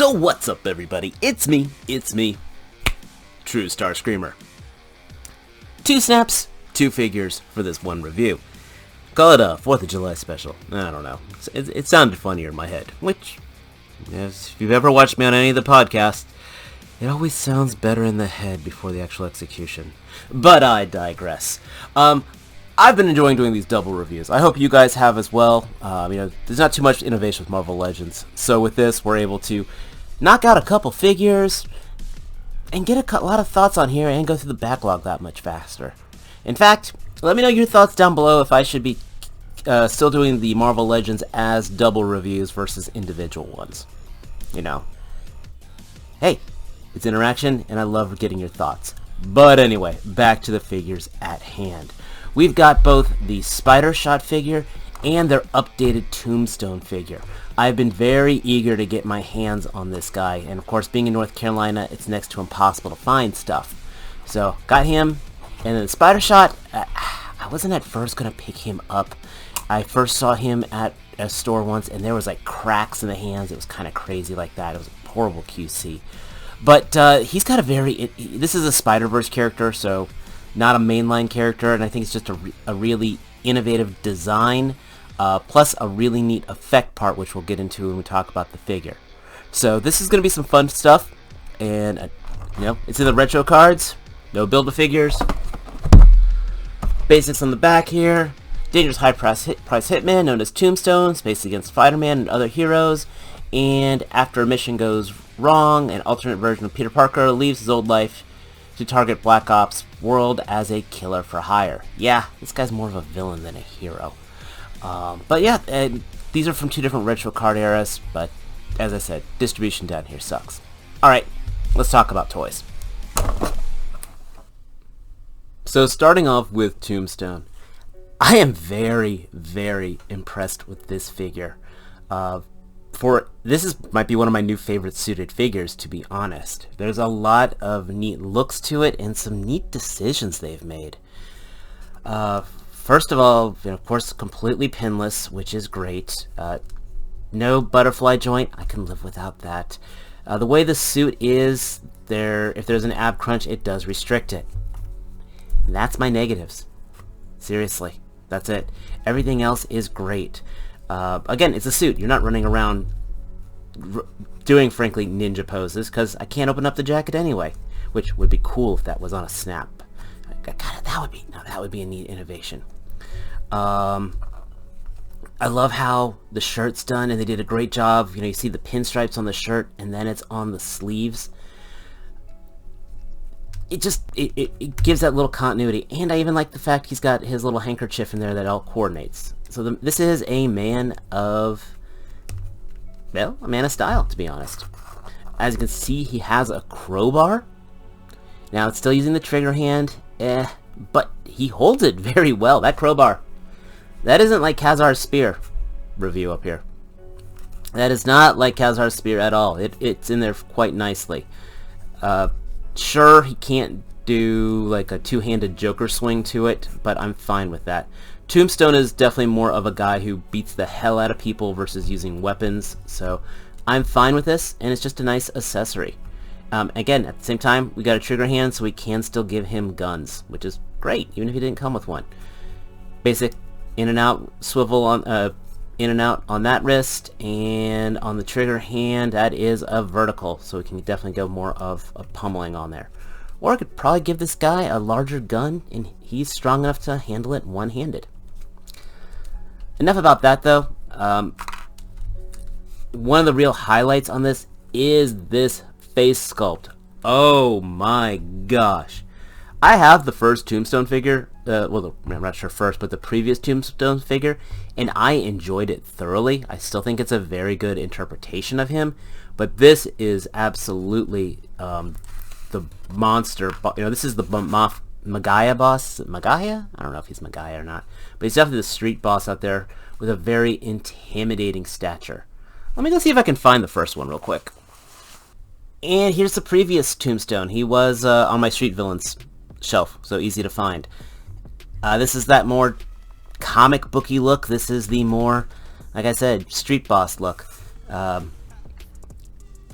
So what's up, everybody? It's me, True Star Screamer. 2 snaps, 2 figures for this one review. Call it a 4th of July special. I don't know. It sounded funnier in my head, which, if you've ever watched me on any of the podcasts, it always sounds better in the head before the actual execution. But I digress. I've been enjoying doing these double reviews. I hope you guys have as well. There's not too much innovation with Marvel Legends. So with this, we're able to knock out a couple figures and get a lot of thoughts on here and go through the backlog that much faster. In fact, let me know your thoughts down below if I should be still doing the Marvel Legends as double reviews versus individual ones. Hey, it's interaction and I love getting your thoughts. But anyway, back to the figures at hand. We've got both the Spidershot figure and their updated Tombstone figure. I've been very eager to get my hands on this guy, and of course being in North Carolina, it's next to impossible to find stuff. So, got him, and then the Spidershot, I wasn't at first going to pick him up. I first saw him at a store once, and there was like cracks in the hands. It was kind of crazy like that. It was a horrible QC. But he's got this is a Spiderverse character, so not a mainline character, and I think it's just a really innovative design, plus a really neat effect part, which we'll get into when we talk about the figure. So this is going to be some fun stuff, and it's in the retro cards, no Build-A-Figures, basics on the back here, dangerous high-price hitman known as Tombstone, spaced against Spider-Man and other heroes, and after a mission goes wrong, an alternate version of Peter Parker leaves his old life to target Black Ops world as a killer for hire. Yeah, this guy's more of a villain than a hero. But yeah, these are from 2 different retro card eras, but as I said, distribution down here sucks. Alright, let's talk about toys. So starting off with Tombstone, I am very, very impressed with this figure. Might be one of my new favorite suited figures, to be honest. There's a lot of neat looks to it and some neat decisions they've made. First of all, of course, completely pinless, which is great. No butterfly joint, I can live without that. The way the suit is, if there's an ab crunch, it does restrict it. And that's my negatives. Seriously, that's it. Everything else is great. Again, it's a suit. You're not running around doing, frankly, ninja poses, because I can't open up the jacket anyway, which would be cool if that was on a snap. That would be a neat innovation. I love how the shirt's done, and they did a great job. You see the pinstripes on the shirt, and then it's on the sleeves. It gives that little continuity, and I even like the fact he's got his little handkerchief in there that all coordinates. So this is a man of style, to be honest. As you can see, he has a crowbar. Now, it's still using the trigger hand, but he holds it very well. That crowbar, that isn't like Khazar's spear review up here. That is not like Khazar's spear at all. It's in there quite nicely. Sure, he can't do like a 2-handed Joker swing to it, but I'm fine with that. Tombstone is definitely more of a guy who beats the hell out of people versus using weapons, so I'm fine with this, and it's just a nice accessory. Again, at the same time, we got a trigger hand, so we can still give him guns, which is great, even if he didn't come with one. Basic in and out swivel on in and out on that wrist, and on the trigger hand, that is a vertical, so we can definitely go more of a pummeling on there. Or I could probably give this guy a larger gun, and he's strong enough to handle it one-handed. Enough about that, though. One of the real highlights on this is this face sculpt. Oh my gosh. I have the first Tombstone figure, I'm not sure first, but the previous Tombstone figure, and I enjoyed it thoroughly. I still think it's a very good interpretation of him, but this is absolutely the monster. This is the Magaya boss. Magaya? I don't know if he's Magaya or not, but he's definitely the street boss out there with a very intimidating stature. Let me go see if I can find the first one real quick. And here's the previous Tombstone. He was on my Street Villains shelf, so easy to find. This is that more comic booky look. This is the more, like I said, street boss look.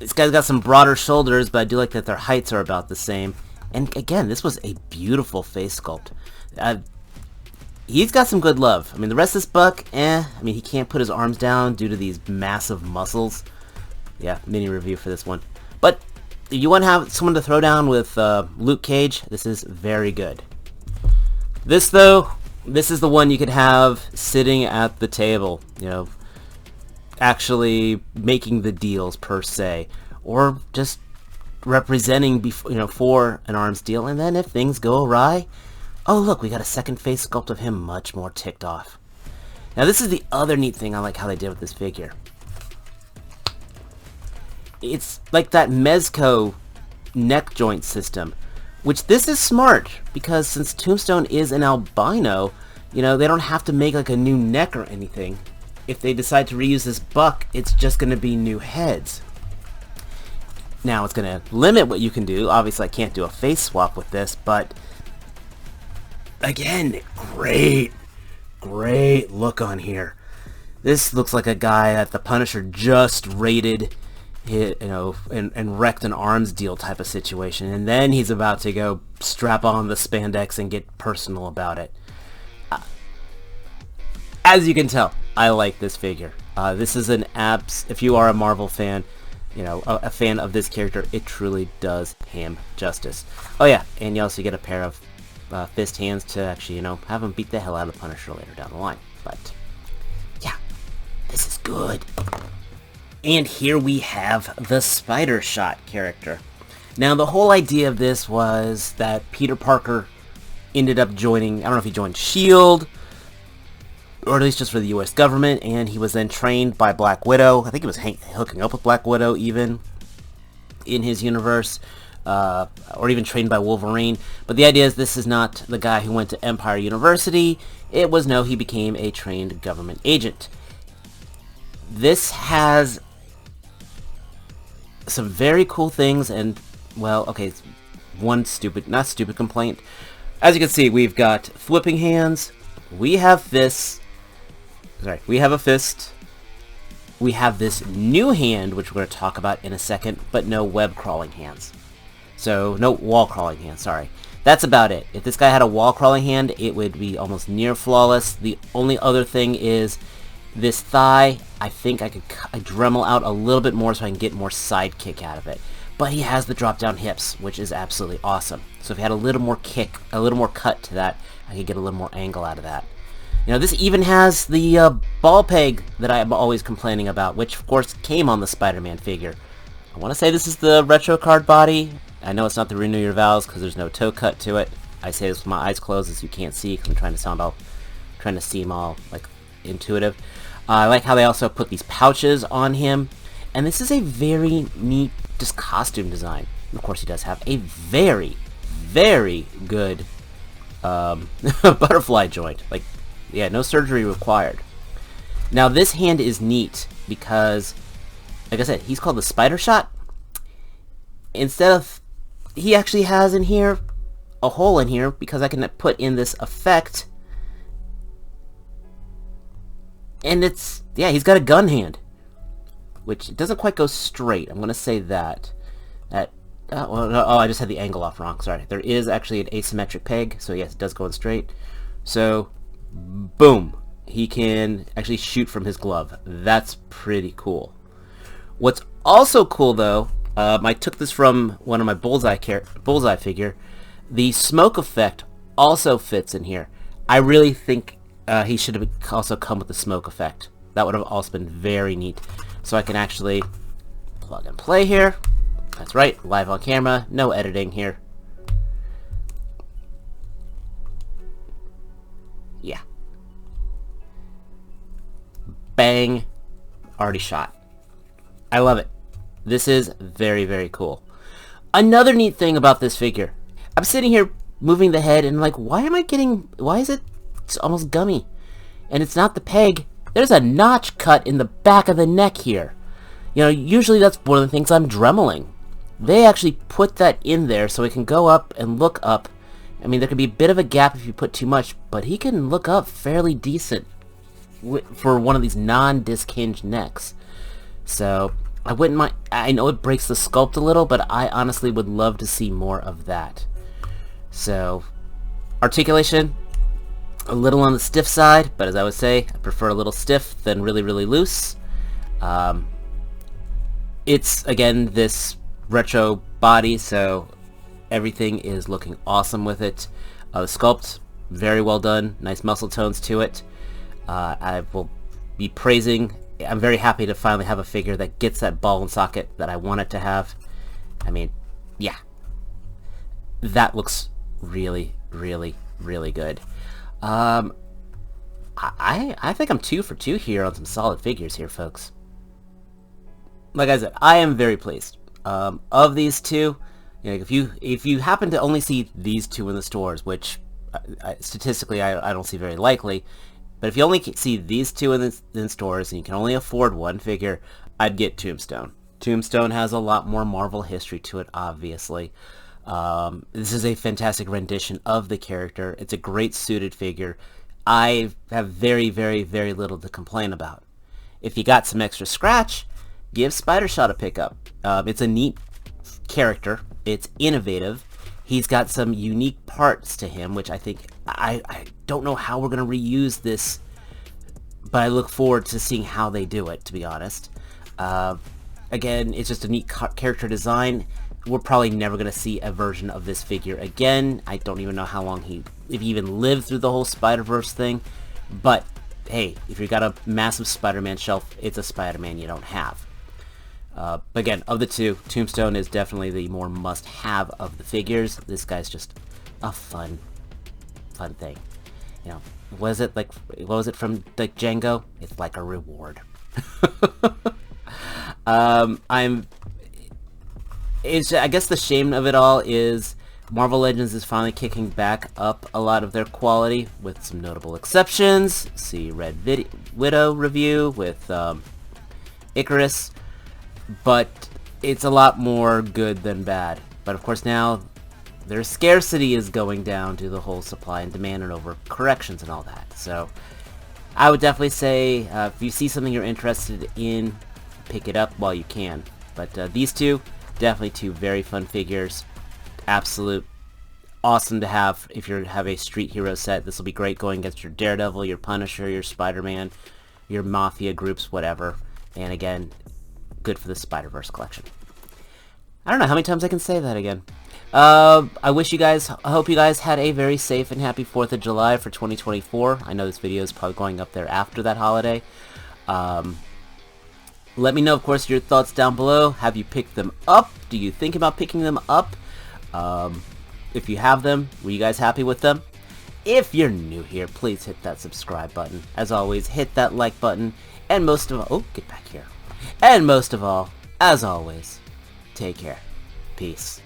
This guy's got some broader shoulders, but I do like that their heights are about the same. And again, this was a beautiful face sculpt. He's got some good love. I mean, the rest of this buck, I mean, he can't put his arms down due to these massive muscles. Yeah, mini review for this one. But if you want to have someone to throw down with Luke Cage, this is very good. This, though, this is the one you could have sitting at the table, you know, actually making the deals per se, or just representing for an arms deal. And then if things go awry, oh look, we got a second face sculpt of him much more ticked off. Now this is the other neat thing I like how they did with this figure. It's like that Mezco neck joint system, which this is smart because since Tombstone is an albino, you know, they don't have to make like a new neck or anything. If they decide to reuse this buck, it's just going to be new heads. Now, it's going to limit what you can do. Obviously, I can't do a face swap with this, but again, great look on here. This looks like a guy that the Punisher just raided, you know, and wrecked an arms deal type of situation. And then he's about to go strap on the spandex and get personal about it. As you can tell, I like this figure. This is an if you are a Marvel fan, you know, a fan of this character, it truly does him justice. Oh yeah, and you also get a pair of fist hands to actually, you know, have him beat the hell out of the Punisher later down the line. But yeah, this is good. And here we have the Spidershot character. Now the whole idea of this was that Peter Parker ended up joining, I don't know if he joined S.H.I.E.L.D., or at least just for the U.S. government, and he was then trained by Black Widow. I think he was hooking up with Black Widow even in his universe, or even trained by Wolverine. But the idea is this is not the guy who went to Empire University. It was, no, he became a trained government agent. This has some very cool things, and, well, okay, one not stupid complaint. As you can see, we've got flipping hands, we have fists, we have a fist. We have this new hand, which we're going to talk about in a second, but no web crawling hands. So, no wall crawling hands, sorry. That's about it. If this guy had a wall crawling hand, it would be almost near flawless. The only other thing is this thigh. I think I could Dremel out a little bit more so I can get more side kick out of it. But he has the drop down hips, which is absolutely awesome. So if he had a little more kick, a little more cut to that, I could get a little more angle out of that. You know, this even has the ball peg that I'm always complaining about, which of course came on the Spider-Man figure. I want to say this is the retro card body. I know it's not the Renew Your Vows because there's no toe cut to it. I say this with my eyes closed, as you can't see, because I'm trying to seem all like intuitive. I like how they also put these pouches on him, and this is a very neat just costume design. And of course, he does have a very, very good butterfly joint. Like, yeah, no surgery required. Now this hand is neat because, like I said, he's called the Spidershot. Instead of, he actually has in here a hole in here because I can put in this effect, and it's, yeah, he's got a gun hand, which doesn't quite go straight. I'm gonna say that. Oh, I just had the angle off wrong. Sorry. There is actually an asymmetric peg, so yes, it does go in straight. So, boom, he can actually shoot from his glove. That's pretty cool. What's also cool, though, I took this from one of my Bullseye figure. The smoke effect also fits in here. I really think he should have also come with the smoke effect. That would have also been very neat. So I can actually plug and play here. That's right, live on camera, no editing here. Yeah. Bang. Already shot. I love it. This is very, very cool. Another neat thing about this figure. I'm sitting here moving the head and like, why is it it's almost gummy? And it's not the peg. There's a notch cut in the back of the neck here. You know, usually that's one of the things I'm dremeling. They actually put that in there so it can go up and look up. I mean, there could be a bit of a gap if you put too much, but he can look up fairly decent for one of these non-disc hinge necks. So, I wouldn't mind. I know it breaks the sculpt a little, but I honestly would love to see more of that. So, articulation, a little on the stiff side, but as I would say, I prefer a little stiff than really, really loose. It's, again, this retro body, so everything is looking awesome with it. The sculpt, very well done. Nice muscle tones to it. I will be praising. I'm very happy to finally have a figure that gets that ball and socket that I want it to have. I mean, yeah. That looks really, really, really good. I think I'm 2 for 2 here on some solid figures here, folks. Like I said, I am very pleased. Of these two, you know, if you happen to only see these two in the stores, which statistically I don't see very likely, but if you only see these two in stores and you can only afford one figure, I'd get Tombstone. Tombstone has a lot more Marvel history to it, obviously. This is a fantastic rendition of the character. It's a great suited figure. I have very, very, very little to complain about. If you got some extra scratch, give Spidershot a pickup. It's a neat character. It's innovative. He's got some unique parts to him, which I think, I don't know how we're going to reuse this, but I look forward to seeing how they do it, to be honest. Again, it's just a neat character design. We're probably never going to see a version of this figure again. I don't even know how long if he even lived through the whole Spiderverse thing. But, hey, if you've got a massive Spider-Man shelf, it's a Spider-Man you don't have. Again, of the two, Tombstone is definitely the more must-have of the figures. This guy's just a fun thing. You know, what was it from like Django? It's like a reward. I guess the shame of it all is Marvel Legends is finally kicking back up a lot of their quality, with some notable exceptions. See Red Widow review with Icarus, but it's a lot more good than bad. But of course now their scarcity is going down to the whole supply and demand and over corrections and all that. So I would definitely say if you see something you're interested in, pick it up while you can. But these two, definitely two very fun figures. Absolute awesome to have if you have a Street Hero set. This will be great going against your Daredevil, your Punisher, your Spider-Man, your Mafia groups, whatever. And again, good for the Spider-Verse collection. I don't know how many times I can say that again. I hope you guys had a very safe and happy 4th of July for 2024. I know this video is probably going up there after that holiday. Let me know, of course, your thoughts down below. Have you picked them up? Do you think about picking them up? If you have them, were you guys happy with them? If you're new here, please hit that subscribe button. As always, hit that like button. And most of all, oh, get back here. And most of all, as always, take care. Peace.